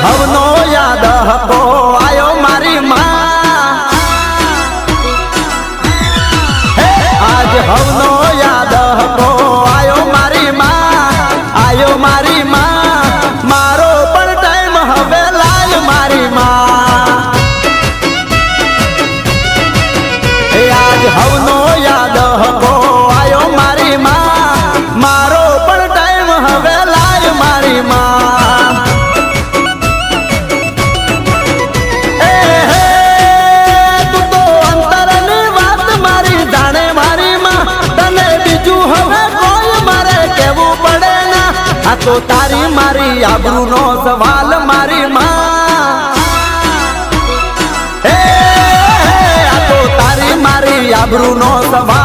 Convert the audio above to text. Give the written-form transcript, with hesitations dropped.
હવનો યાદ હકો આયો મારી માં આજ હવનો યાદ હકો આયો મારી માં મારો પણ ટાઈમ હવે લાય મારી માં આજ હવનો યાદ હકો આયો મારી માં મારો પણ ટાઈમ હવે લાય મારી માં તું તો અંતરની વાત મારી જાણે મારી માં તને બીજું હવે કોઈ મારે કેવું પડે ના આ તો તારી મારી આબરૂનો સવાલ મારી માં આ તો તારી મારી આબરૂનો સવાલ